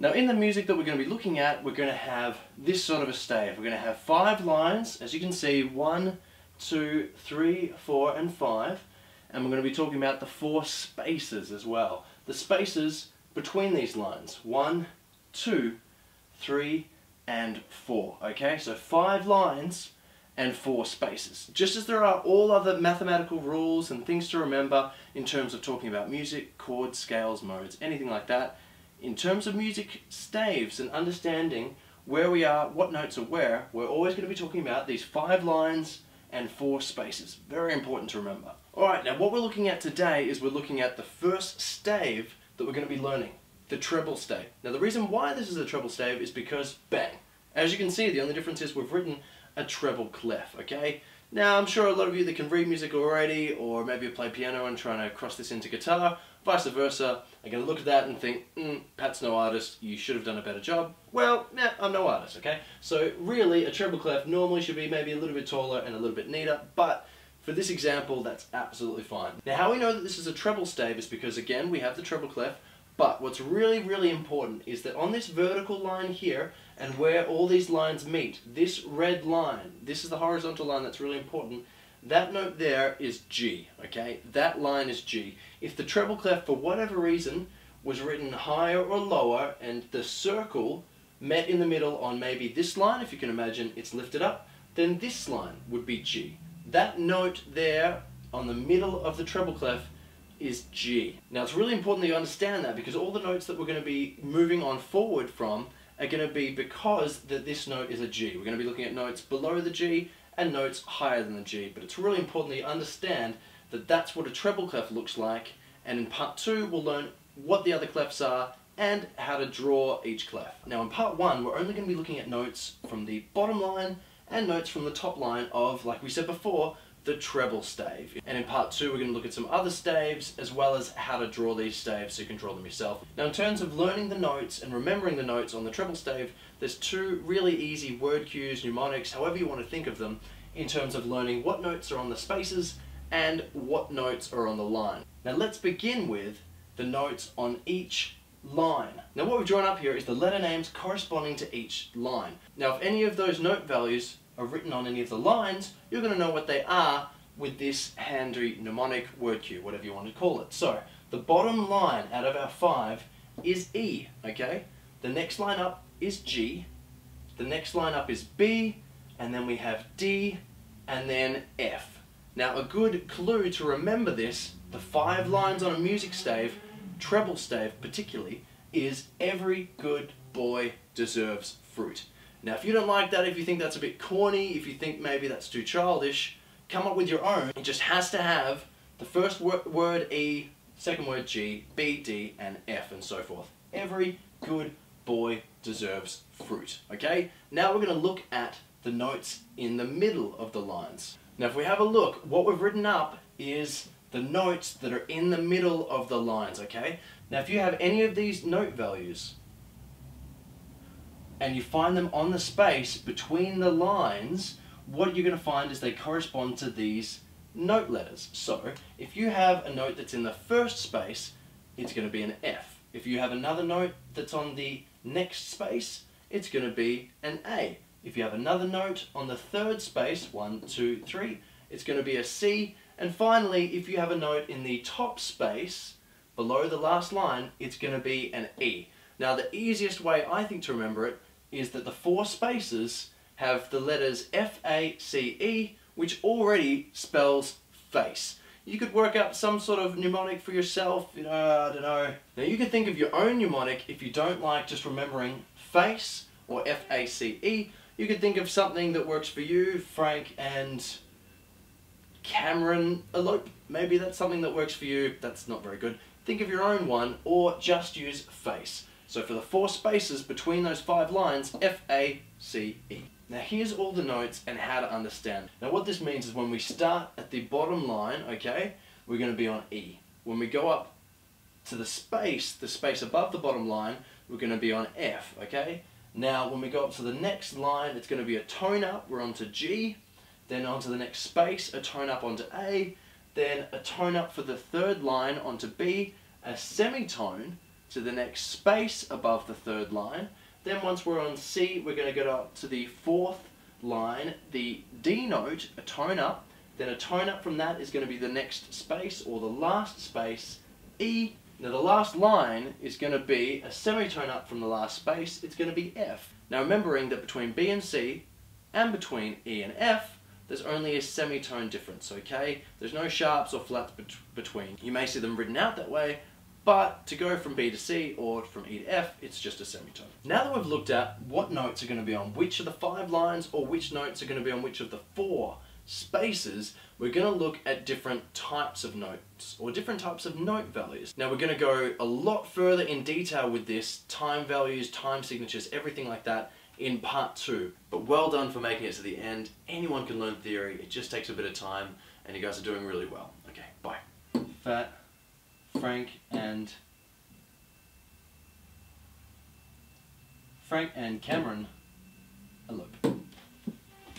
Now in the music that we're going to be looking at, we're going to have this sort of a stave. We're going to have 5 lines, as you can see, 1, 2, 3, 4 and 5. And we're going to be talking about the 4 spaces as well. The spaces between these lines, 1, 2, 3 and 4. Okay, so 5 lines and 4 spaces. Just as there are all other mathematical rules and things to remember in terms of talking about music, chords, scales, modes, anything like that, in terms of music staves and understanding where we are, what notes are where, we're always going to be talking about these 5 lines and 4 spaces. Very important to remember. Alright, now what we're looking at today is we're looking at the first stave that we're going to be learning, the treble stave. Now the reason why this is a treble stave is because, bang, as you can see, the only difference is we've written a treble clef, okay? Now I'm sure a lot of you that can read music already, or maybe you play piano and trying to cross this into guitar, vice versa, are going to look at that and think, Pat's no artist, you should have done a better job. Well, nah, I'm no artist, okay? So really, a treble clef normally should be maybe a little bit taller and a little bit neater, but for this example, that's absolutely fine. Now how we know that this is a treble stave is because, again, we have the treble clef, but what's really, really important is that on this vertical line here, and where all these lines meet, this red line, this is the horizontal line that's really important, that note there is G, okay? That line is G. If the treble clef, for whatever reason, was written higher or lower, and the circle met in the middle on maybe this line, if you can imagine it's lifted up, then this line would be G. That note there on the middle of the treble clef is G. Now it's really important that you understand that, because all the notes that we're going to be moving on forward from are going to be because that this note is a G. We're going to be looking at notes below the G and notes higher than the G, but it's really important that you understand that that's what a treble clef looks like, and in part 2 we'll learn what the other clefs are and how to draw each clef. Now in part 1 we're only going to be looking at notes from the bottom line and notes from the top line of, like we said before, the treble stave. And in part 2 we're going to look at some other staves as well as how to draw these staves so you can draw them yourself. Now in terms of learning the notes and remembering the notes on the treble stave, there's 2 really easy word cues, mnemonics, however you want to think of them, in terms of learning what notes are on the spaces and what notes are on the line. Now let's begin with the notes on each line. Now what we've drawn up here is the letter names corresponding to each line. Now if any of those note values are written on any of the lines, you're going to know what they are with this handy mnemonic word cue, whatever you want to call it. So the bottom line out of our 5 is E, okay? The next line up is G, the next line up is B, and then we have D, and then F. Now a good clue to remember this, the 5 lines on a music stave, treble stave particularly, is every good boy deserves fruit. Now if you don't like that, if you think that's a bit corny, if you think maybe that's too childish, come up with your own. It just has to have the first word E, second word G, B, D, and F, and so forth. Every good boy deserves fruit, okay? Now we're going to look at the notes in the middle of the lines. Now if we have a look, what we've written up is the notes that are in the middle of the lines, okay? Now if you have any of these note values, and you find them on the space between the lines, what you're going to find is they correspond to these note letters. So, if you have a note that's in the first space, it's going to be an F. If you have another note that's on the next space, it's going to be an A. If you have another note on the third space, 1, 2, 3, it's going to be a C. And finally, if you have a note in the top space, below the last line, it's going to be an E. Now the easiest way I think to remember it is that the 4 spaces have the letters F, A, C, E, which already spells face. You could work up some sort of mnemonic for yourself, you know, I don't know. Now you could think of your own mnemonic if you don't like just remembering face or F-A-C-E. You could think of something that works for you, Frank and Cameron elope. Maybe that's something that works for you. That's not very good. Think of your own one, or just use face. So for the 4 spaces between those 5 lines, F-A-C-E. Now here's all the notes and how to understand. Now what this means is when we start at the bottom line, okay, we're going to be on E. When we go up to the space above the bottom line, we're going to be on F, okay? Now when we go up to the next line, it's going to be a tone up, we're onto G, then onto the next space, a tone up onto A, then a tone up for the third line onto B, a semitone to the next space above the third line. Then once we're on C, we're going to go up to the fourth line, the D note, a tone up. Then a tone up from that is going to be the next space or the last space, E. Now the last line is going to be a semitone up from the last space, it's going to be F. Now remembering that between B and C and between E and F, there's only a semitone difference, okay? There's no sharps or flats between. You may see them written out that way, but to go from B to C or from E to F, it's just a semitone. Now that we've looked at what notes are going to be on which of the 5 lines or which notes are going to be on which of the 4 spaces, we're going to look at different types of notes or different types of note values. Now we're going to go a lot further in detail with this, time values, time signatures, everything like that in part 2. But well done for making it to the end. Anyone can learn theory, it just takes a bit of time and you guys are doing really well. Okay, bye. Fat, Frank and Cameron